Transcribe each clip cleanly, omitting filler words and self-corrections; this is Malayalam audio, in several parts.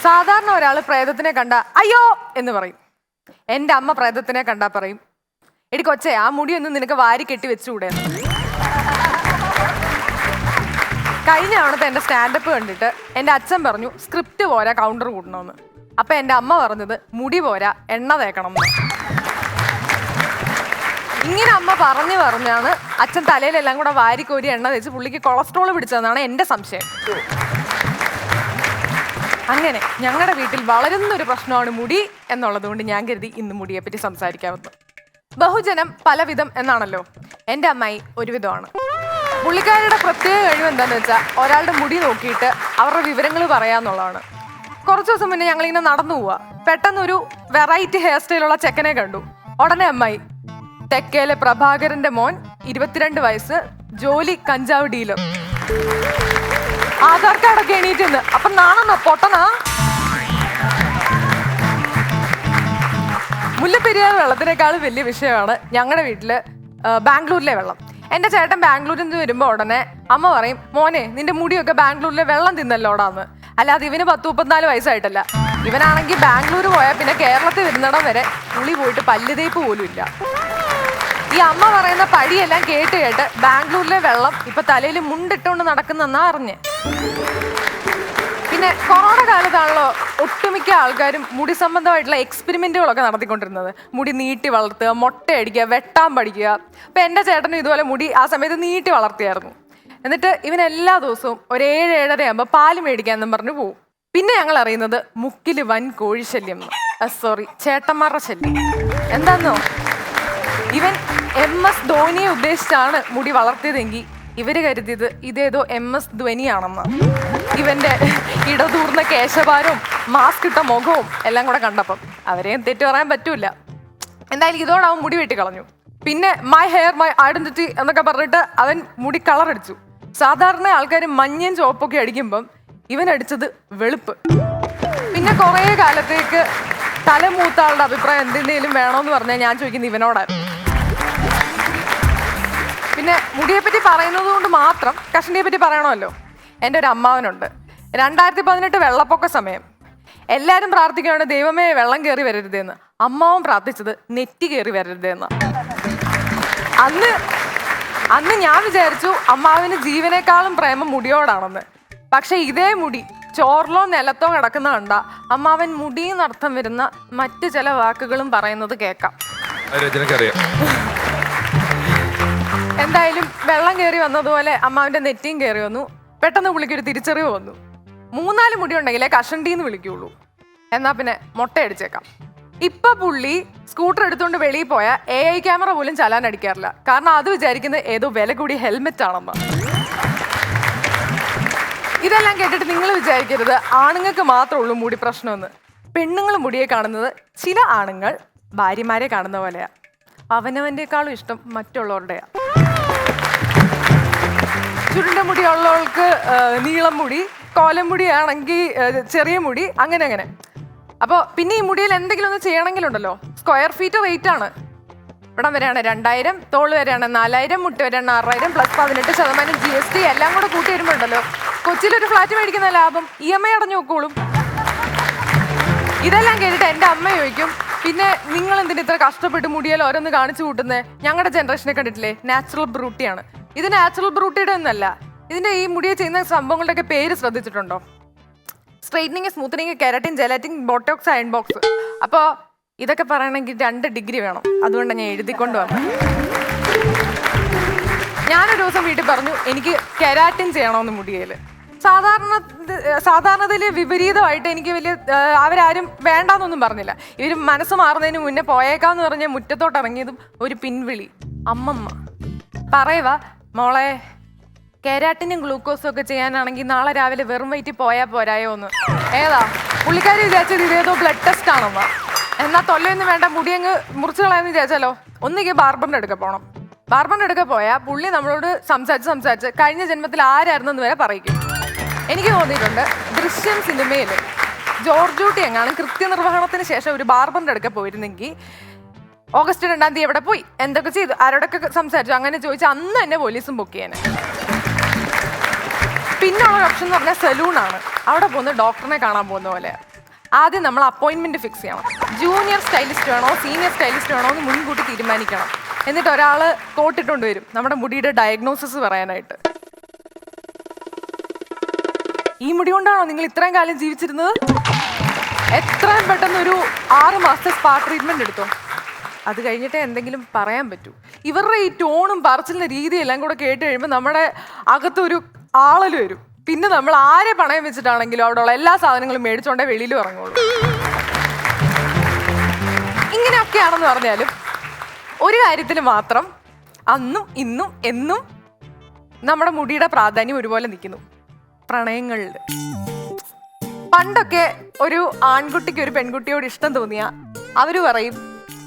സാധാരണ ഒരാൾ പ്രേതത്തിനെ കണ്ട അയ്യോ എന്ന് പറയും. എൻ്റെ അമ്മ പ്രേതത്തിനെ കണ്ടാ പറയും, എടി കൊച്ചേ ആ മുടിയൊന്നും നിനക്ക് വാരി കെട്ടി വെച്ചുകൂടെ. കഴിഞ്ഞ തവണത്തെ എൻ്റെ സ്റ്റാൻഡപ്പ് കണ്ടിട്ട് എൻ്റെ അച്ഛൻ പറഞ്ഞു സ്ക്രിപ്റ്റ് പോരാ കൗണ്ടർ കൂട്ടണമെന്ന്. അപ്പം എൻ്റെ അമ്മ പറഞ്ഞത് മുടി പോരാ എണ്ണ തേക്കണം എന്ന്. ഇങ്ങനെ അമ്മ പറഞ്ഞാണ് അച്ഛൻ തലയിലെല്ലാം കൂടെ വാരിക്കോരി എണ്ണ തേച്ച് പുള്ളിക്ക് കൊളസ്ട്രോൾ പിടിച്ചതെന്നാണ് എൻ്റെ സംശയം. അങ്ങനെ ഞങ്ങളുടെ വീട്ടിൽ വളരുന്നൊരു പ്രശ്നമാണ് മുടി എന്നുള്ളത് കൊണ്ട് ഞാൻ കരുതി ഇന്ന് മുടിയെപ്പറ്റി സംസാരിക്കാമെന്ന്. ബഹുജനം പലവിധം എന്നാണല്ലോ, എൻ്റെ അമ്മായി ഒരുവിധമാണ്. പുള്ളിക്കാരുടെ പ്രത്യേക കഴിവ് എന്താണെന്ന് വെച്ചാൽ ഒരാളുടെ മുടി നോക്കിയിട്ട് അവരുടെ വിവരങ്ങൾ പറയാന്നുള്ളതാണ്. കുറച്ച് ദിവസം മുന്നേ ഞങ്ങളിങ്ങനെ നടന്നു പോവാ, പെട്ടെന്നൊരു വെറൈറ്റി ഹെയർ സ്റ്റൈലുള്ള ചെക്കനെ കണ്ടു. ഉടനെ അമ്മായി, തെക്കേലെ പ്രഭാകരന്റെ മോൻ, 22 വയസ്സ്, ജോലി കഞ്ചാവ് ഡീലർ, ആധാർ കാർഡൊക്കെ എണീറ്റെന്ന്. അപ്പൊ നാണെന്നോ പൊട്ടനാ? മുല്ലപ്പെരിയാർ വെള്ളത്തിനേക്കാൾ വലിയ വിഷയമാണ് ഞങ്ങളുടെ വീട്ടില് ബാംഗ്ലൂരിലെ വെള്ളം. എൻ്റെ ചേട്ടൻ ബാംഗ്ലൂരിൽ നിന്ന് വരുമ്പോൾ ഉടനെ അമ്മ പറയും, മോനെ നിന്റെ മുടിയൊക്കെ ബാംഗ്ലൂരിലെ വെള്ളം തിന്നല്ലോടാന്ന്. അല്ലാതെ ഇവന് 10-34 വയസ്സായിട്ടല്ല. ഇവനാണെങ്കിൽ ബാംഗ്ലൂർ പോയാൽ പിന്നെ കേരളത്തിൽ വരുന്നിടം വരെ പുളി പോയിട്ട് പല്ല് തേപ്പ് പോലും ഇല്ല. ഈ അമ്മ പറയുന്ന പഴിയെല്ലാം കേട്ട് ബാംഗ്ലൂരിലെ വെള്ളം ഇപ്പൊ തലയിൽ മുണ്ടിട്ടുകൊണ്ട് നടക്കുന്നെന്നാ അറിഞ്ഞ്. പിന്നെ കൊറോണ കാലത്താണല്ലോ ഒട്ടുമിക്ക ആൾക്കാരും മുടി സംബന്ധമായിട്ടുള്ള എക്സ്പെരിമെന്റുകളൊക്കെ നടത്തിക്കൊണ്ടിരുന്നത്. മുടി നീട്ടി വളർത്തുക, മൊട്ടയടിക്കുക, വെട്ടാൻ പഠിക്കുക. അപ്പൊ എൻ്റെ ചേട്ടനും ഇതുപോലെ മുടി ആ സമയത്ത് നീട്ടി വളർത്തിയായിരുന്നു. എന്നിട്ട് ഇവൻ എല്ലാ ദിവസവും ഒരു 7-7:30 ആകുമ്പോൾ പാല് മേടിക്കാന്നും പറഞ്ഞു പോവും. പിന്നെ ഞങ്ങൾ അറിയുന്നത് മുക്കില് വൻ കോഴിശല്യം, ചേട്ടന്മാരുടെ ശല്യം. എന്താന്നോ, ഇവൻ MS ധോനിയെ ഉദ്ദേശിച്ചാണ് മുടി വളർത്തിയതെങ്കിൽ ഇവര് കരുതിയത് ഇതേതോ MS ധ്വനിയാണെന്ന്. ഇവന്റെ ഇടതൂർന്ന കേശഭാരവും മാസ്ക് ഇട്ട മുഖവും എല്ലാം കൂടെ കണ്ടപ്പം അവരെയും തെറ്റു പറയാൻ പറ്റൂല. എന്തായാലും ഇതോടെ അവൻ മുടി വെട്ടി കളഞ്ഞു. പിന്നെ മൈ ഹെയർ മൈ ഐഡന്റിറ്റി എന്നൊക്കെ പറഞ്ഞിട്ട് അവൻ മുടി കളർ അടിച്ചു. സാധാരണ ആൾക്കാർ മഞ്ഞയും ചുവപ്പൊക്കെ അടിക്കുമ്പം ഇവൻ അടിച്ചത് വെളുപ്പ്. പിന്നെ കുറേ കാലത്തേക്ക് തലമൂത്ത ആളുടെ അഭിപ്രായം എന്തിനേലും വേണോന്ന് പറഞ്ഞാൽ ഞാൻ ചോദിക്കുന്നത് ഇവനോടായിരുന്നു. പിന്നെ മുടിയെപ്പറ്റി പറയുന്നത് കൊണ്ട് മാത്രം കഷണ്ടിയെ പറ്റി പറയണമല്ലോ. എൻ്റെ ഒരു അമ്മാവനുണ്ട്. 2018 വെള്ളപ്പൊക്ക സമയം എല്ലാവരും പ്രാർത്ഥിക്കുകയാണ് ദൈവമേ വെള്ളം കയറി വരരുതെന്ന്. അമ്മാവൻ പ്രാർത്ഥിച്ചത് നെറ്റി കയറി വരരുതെന്ന്. അന്ന് ഞാൻ വിചാരിച്ചു അമ്മാവിന് ജീവനേക്കാളും പ്രേമം മുടിയോടാണെന്ന്. പക്ഷെ ഇതേ മുടി ചോറിലോ നിലത്തോ കിടക്കുന്ന കണ്ട അമ്മാവൻ മുടിയെന്നർത്ഥം വരുന്ന മറ്റു ചില വാക്കുകളും പറയുന്നത് കേൾക്കാം. എന്തായാലും വെള്ളം കയറി വന്നതുപോലെ അമ്മാവിന്റെ നെറ്റിയും കയറി വന്നു. പെട്ടെന്ന് പുള്ളിക്കൊരു തിരിച്ചറിവ് വന്നു. 3-4 മുടി ഉണ്ടെങ്കിലേ കഷണ്ടിന്ന് വിളിക്കുള്ളൂ. എന്നാ പിന്നെ മൊട്ടയടിച്ചേക്കാം. ഇപ്പൊ പുള്ളി സ്കൂട്ടർ എടുത്തുകൊണ്ട് വെളിയിൽ പോയാൽ AI ക്യാമറ പോലും ചലാൻ അടിക്കാറില്ല. കാരണം അത് വിചാരിക്കുന്നത് ഏതോ വില കൂടിയ ഹെൽമെറ്റ് ആണെന്ന്. ഇതെല്ലാം കേട്ടിട്ട് നിങ്ങൾ വിചാരിക്കരുത് ആണുങ്ങൾക്ക് മാത്രമേ ഉള്ളൂ മുടി പ്രശ്നമെന്ന്. പെണ്ണുങ്ങൾ മുടിയെ കാണുന്നത് ചില ആണുങ്ങൾ ഭാര്യമാരെ കാണുന്ന പോലെയാ. അവനവൻ്റെക്കാളും ഇഷ്ടം മറ്റുള്ളവരുടെയാ. ചുരുണ്ട മുടി ഉള്ളവൾക്ക് നീളം മുടി, കോലം മുടി ആണെങ്കിൽ ചെറിയ മുടി, അങ്ങനെ. അപ്പോൾ പിന്നെ ഈ മുടിയിൽ എന്തെങ്കിലും ഒന്ന് ചെയ്യണമെങ്കിലുണ്ടല്ലോ സ്ക്വയർ ഫീറ്റ് റേറ്റ് ആണ്. ഇവിടം വരെയാണ് 2000, തോൾ വരെയാണ് 4000, മുട്ട് വരെയാണ് 6000 പ്ലസ് 18% GST എല്ലാം കൂടെ കൂട്ടി വരുമ്പോണ്ടല്ലോ കൊച്ചിയിലൊരു ഫ്ലാറ്റ് മേടിക്കുന്ന ലാഭം EMI അടഞ്ഞു നോക്കോളും. ഇതെല്ലാം കേട്ടിട്ട് എൻ്റെ അമ്മ ചോദിക്കും, പിന്നെ നിങ്ങൾ എന്തിന് ഇത്ര കഷ്ടപ്പെട്ട് മുടിയാൽ ഓരോന്ന് കാണിച്ചു കൂട്ടുന്നത്? ഞങ്ങളുടെ ജനറേഷനെ കണ്ടിട്ടില്ലേ, നാച്ചുറൽ ബ്രൂട്ടിയാണ്. ഇത് നാച്ചുറൽ ബ്രൂട്ടിയുടെ ഒന്നല്ല. ഇതിന്റെ ഈ മുടിയെ ചെയ്യുന്ന സംഭവങ്ങളുടെയൊക്കെ പേര് ശ്രദ്ധിച്ചിട്ടുണ്ടോ? Straightening, smoothening, keratin, gelatin, Botox, iron box. അപ്പോൾ ഇതൊക്കെ പറയണമെങ്കിൽ 2 ഡിഗ്രി വേണം. അതുകൊണ്ടാണ് ഞാൻ എഴുതിക്കൊണ്ട് വന്നത്. ഞാനൊരു ദിവസം വീട്ടിൽ പറഞ്ഞു എനിക്ക് കെരാറ്റിൻ ചെയ്യണമെന്ന് മുടിയിൽ. സാധാരണത്തിൽ വിപരീതമായിട്ട് എനിക്ക് വലിയ അവരാരും വേണ്ടാന്നൊന്നും പറഞ്ഞില്ല. ഇവർ മനസ്സ് മാറുന്നതിന് മുന്നേ പോയേക്കാന്ന് പറഞ്ഞ മുറ്റത്തോട്ട് ഇറങ്ങിയതും ഒരു പിൻവിളി, അമ്മമ്മ പറയുക, മോളെ കെരാറ്റിനും ഗ്ലൂക്കോസും ഒക്കെ ചെയ്യാനാണെങ്കിൽ നാളെ രാവിലെ വെറും വയറ്റിൽ പോയാൽ പോരായോ എന്ന്. ഏതാ പുള്ളിക്കാരി വിചാരിച്ചത് ഇതേതോ ബ്ലഡ് ടെസ്റ്റ് ആണെന്നാ. എന്നാൽ തൊല്ലയൊന്നും വേണ്ട, മുടി അങ്ങ് മുറിച്ച് കളയാന്ന് വിചാരിച്ചാലോ. ഒന്നുകിൽ ബാർബറിൻ്റെ അടുക്ക പോകണം. ബാർബറിൻ്റെ അടുക്ക പോയാൽ പുള്ളി നമ്മളോട് സംസാരിച്ച് കഴിഞ്ഞ ജന്മത്തിൽ ആരായിരുന്നു എന്ന് വരെ പറയിക്കും. എനിക്ക് തോന്നിയിട്ടുണ്ട് ദൃശ്യം സിനിമയിൽ ജോർജ് കുട്ടി എങ്ങാനും കൃത്യനിർവഹണത്തിന് ശേഷം ഒരു ബാർബറിൻ്റെ അടുക്ക പോയിരുന്നെങ്കിൽ ഓഗസ്റ്റ് 2-ാം തീയതി എവിടെ പോയി, എന്തൊക്കെ ചെയ്തു, ആരോടൊക്കെ സംസാരിച്ചു, അങ്ങനെ ചോദിച്ചാൽ അന്ന് തന്നെ പോലീസും ബുക്ക് ചെയ്യാൻ. പിന്നുള്ള ഓപ്ഷൻ എന്ന് പറഞ്ഞാൽ സലൂണാണ്. അവിടെ പോകുന്ന ഡോക്ടറിനെ കാണാൻ പോകുന്ന പോലെ. ആദ്യം നമ്മൾ അപ്പോയിൻമെന്റ് ഫിക്സ് ചെയ്യണം. ജൂനിയർ സ്റ്റൈലിസ്റ്റ് വേണോ സീനിയർ സ്റ്റൈലിസ്റ്റ് വേണോ എന്ന് മുൻകൂട്ടി തീരുമാനിക്കണം. എന്നിട്ട് ഒരാൾ കോട്ടിട്ടുകൊണ്ട് വരും നമ്മുടെ മുടിയുടെ ഡയഗ്നോസിസ് പറയാനായിട്ട്. ഈ മുടി കൊണ്ടാണോ നിങ്ങൾ ഇത്രയും കാലം ജീവിച്ചിരുന്നത്? എത്രയും പെട്ടെന്ന് ഒരു 6 മാസത്തെ സ്പാ ട്രീറ്റ്മെന്റ് എടുത്തോ. അത് കഴിഞ്ഞിട്ടേ എന്തെങ്കിലും പറയാൻ പറ്റൂ. ഇവരുടെ ഈ ടോണും പറച്ചിലിന്റെ രീതിയെല്ലാം കൂടെ കേട്ട് കഴിയുമ്പോൾ നമ്മുടെ അകത്തൊരു ആളൽ വരും. പിന്നെ നമ്മൾ ആരെ പണയം വെച്ചിട്ടാണെങ്കിലും അവിടെയുള്ള എല്ലാ സാധനങ്ങളും മേടിച്ചോണ്ടേ വെളിയിലും ഇറങ്ങുള്ളൂ. ഇങ്ങനെയൊക്കെയാണെന്ന് പറഞ്ഞാലും ഒരു കാര്യത്തിൽ മാത്രം അന്നും ഇന്നും എന്നും നമ്മുടെ മുടിയുടെ പ്രാധാന്യം ഒരുപോലെ നിൽക്കുന്നു. പ്രണയങ്ങളിൽ പണ്ടൊക്കെ ഒരു ആൺകുട്ടിക്ക് ഒരു പെൺകുട്ടിയോട് ഇഷ്ടം തോന്നിയ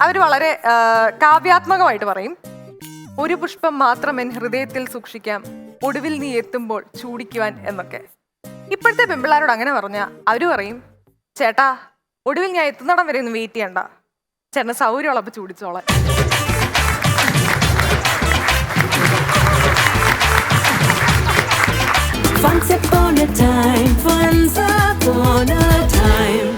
അവര് വളരെ കാവ്യാത്മകമായിട്ട് പറയും, ഒരു പുഷ്പം മാത്രം എൻ ഹൃദയത്തിൽ സൂക്ഷിക്കാം, ഒടുവിൽ നീ എത്തുമ്പോൾ ചൂടിക്കുവാൻ എന്നൊക്കെ. ഇപ്പോഴത്തെ പെൺപിള്ളാരോട് അങ്ങനെ പറഞ്ഞാൽ അവര് പറയും, ചേട്ടാ ഒടുവിൽ ഞാൻ എത്തുന്നിടം വരെ ഒന്നും വെയിറ്റ് ചെയ്യണ്ട, ചേട്ടന് സൗകര്യമുള്ളപ്പോൾ ചൂടിച്ചോളാൻ. Once upon a time, once upon a time.